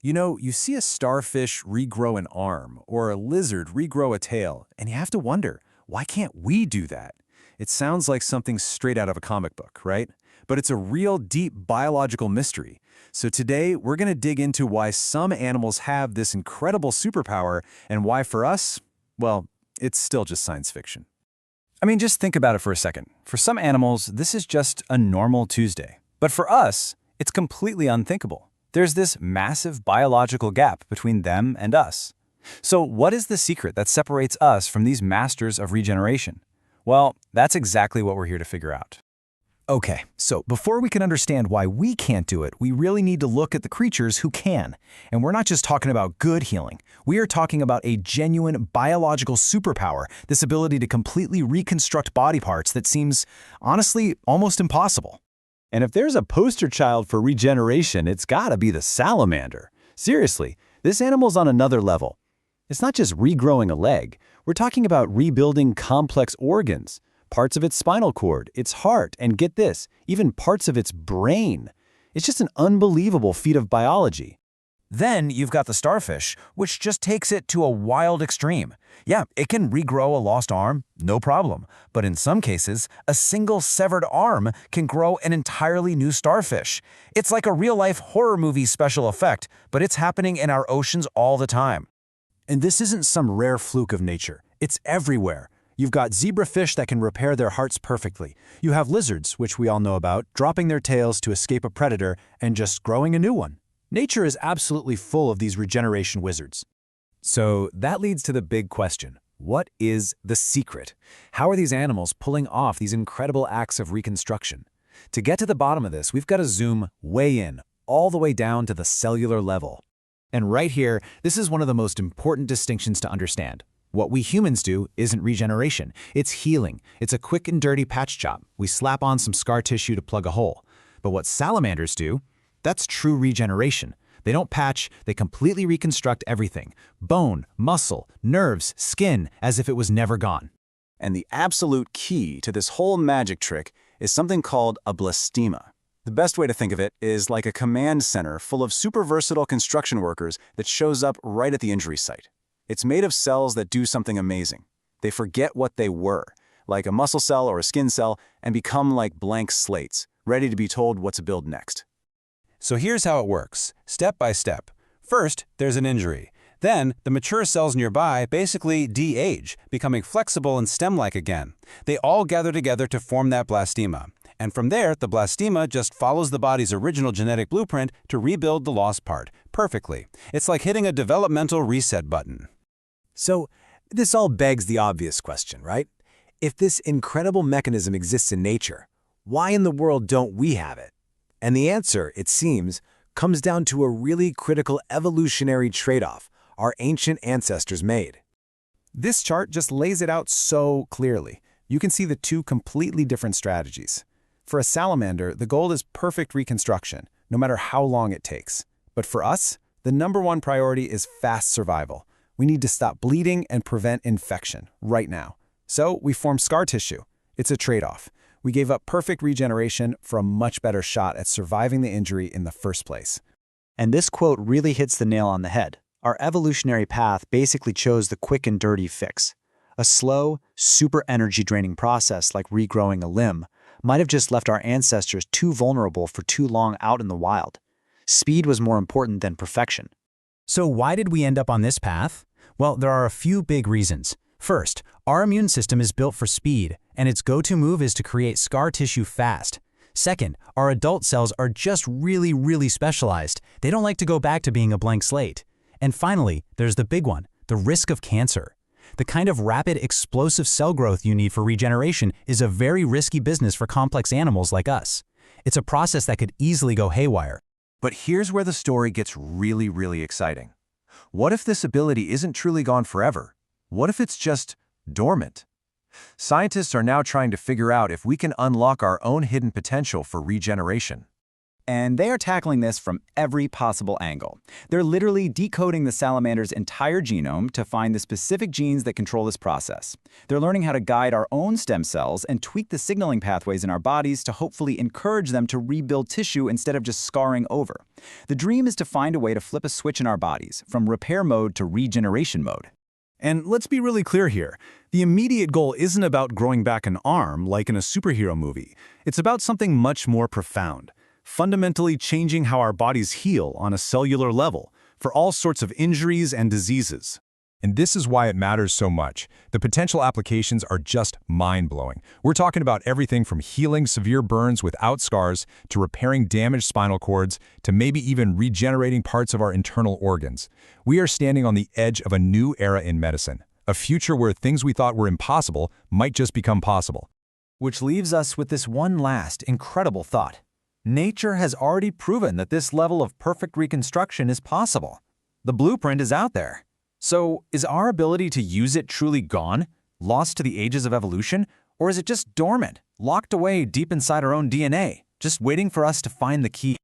You know, you see a starfish regrow an arm or a lizard regrow a tail, and you have to wonder, why can't we do that? It sounds like something straight out of a comic book, right? But it's a real deep biological mystery. So today, we're going to dig into why some animals have this incredible superpower and why for us, well, it's still just science fiction. I mean, just think about it for a second. For some animals, this is just a normal Tuesday. But for us, it's completely unthinkable. There's this massive biological gap between them and us. So what is the secret that separates us from these masters of regeneration? Well, that's exactly what we're here to figure out. Okay, so before we can understand why we can't do it, we really need to look at the creatures who can. And we're not just talking about good healing. We are talking about a genuine biological superpower, this ability to completely reconstruct body parts that seems, honestly, almost impossible. And if there's a poster child for regeneration, it's gotta be the salamander. Seriously, this animal's on another level. It's not just regrowing a leg. We're talking about rebuilding complex organs. Parts of its spinal cord, its heart, and get this, even parts of its brain. It's just an unbelievable feat of biology. Then you've got the starfish, which just takes it to a wild extreme. Yeah, it can regrow a lost arm, no problem. But in some cases, a single severed arm can grow an entirely new starfish. It's like a real-life horror movie special effect, but it's happening in our oceans all the time. And this isn't some rare fluke of nature. It's everywhere. You've got zebrafish that can repair their hearts perfectly. You have lizards, which we all know about, dropping their tails to escape a predator and just growing a new one. Nature is absolutely full of these regeneration wizards. So that leads to the big question. What is the secret? How are these animals pulling off these incredible acts of reconstruction? To get to the bottom of this, we've got to zoom way in, all the way down to the cellular level. And right here, this is one of the most important distinctions to understand. What we humans do isn't regeneration, it's healing. It's a quick and dirty patch job. We slap on some scar tissue to plug a hole. But what salamanders do, that's true regeneration. They don't patch, they completely reconstruct everything. Bone, muscle, nerves, skin, as if it was never gone. And the absolute key to this whole magic trick is something called a blastema. The best way to think of it is like a command center full of super versatile construction workers that shows up right at the injury site. It's made of cells that do something amazing. They forget what they were, like a muscle cell or a skin cell, and become like blank slates, ready to be told what to build next. So here's how it works, step by step. First, there's an injury. Then, the mature cells nearby basically de-age, becoming flexible and stem-like again. They all gather together to form that blastema. And from there, the blastema just follows the body's original genetic blueprint to rebuild the lost part, perfectly. It's like hitting a developmental reset button. So, this all begs the obvious question, right? If this incredible mechanism exists in nature, why in the world don't we have it? And the answer, it seems, comes down to a really critical evolutionary trade-off our ancient ancestors made. This chart just lays it out so clearly. You can see the two completely different strategies. For a salamander, the goal is perfect reconstruction, no matter how long it takes. But for us, the #1 priority is fast survival. We need to stop bleeding and prevent infection right now. So we form scar tissue. It's a trade-off. We gave up perfect regeneration for a much better shot at surviving the injury in the first place. And this quote really hits the nail on the head. Our evolutionary path basically chose the quick and dirty fix. A slow, super energy-draining process like regrowing a limb might have just left our ancestors too vulnerable for too long out in the wild. Speed was more important than perfection. So why did we end up on this path? Well, there are a few big reasons. First, our immune system is built for speed, and its go-to move is to create scar tissue fast. Second, our adult cells are just really specialized. They don't like to go back to being a blank slate. And finally, there's the big one, the risk of cancer. The kind of rapid, explosive cell growth you need for regeneration is a very risky business for complex animals like us. It's a process that could easily go haywire. But here's where the story gets really exciting. What if this ability isn't truly gone forever? What if it's just dormant? Scientists are now trying to figure out if we can unlock our own hidden potential for regeneration. And they are tackling this from every possible angle. They're literally decoding the salamander's entire genome to find the specific genes that control this process. They're learning how to guide our own stem cells and tweak the signaling pathways in our bodies to hopefully encourage them to rebuild tissue instead of just scarring over. The dream is to find a way to flip a switch in our bodies, from repair mode to regeneration mode. And let's be really clear here. The immediate goal isn't about growing back an arm like in a superhero movie. It's about something much more profound. Fundamentally changing how our bodies heal on a cellular level for all sorts of injuries and diseases. And this is why it matters so much. The potential applications are just mind-blowing. We're talking about everything from healing severe burns without scars, to repairing damaged spinal cords, to maybe even regenerating parts of our internal organs. We are standing on the edge of a new era in medicine, a future where things we thought were impossible might just become possible. Which leaves us with this one last incredible thought. Nature has already proven that this level of perfect reconstruction is possible. The blueprint is out there. So, is our ability to use it truly gone, lost to the ages of evolution, or is it just dormant, locked away deep inside our own DNA, just waiting for us to find the key?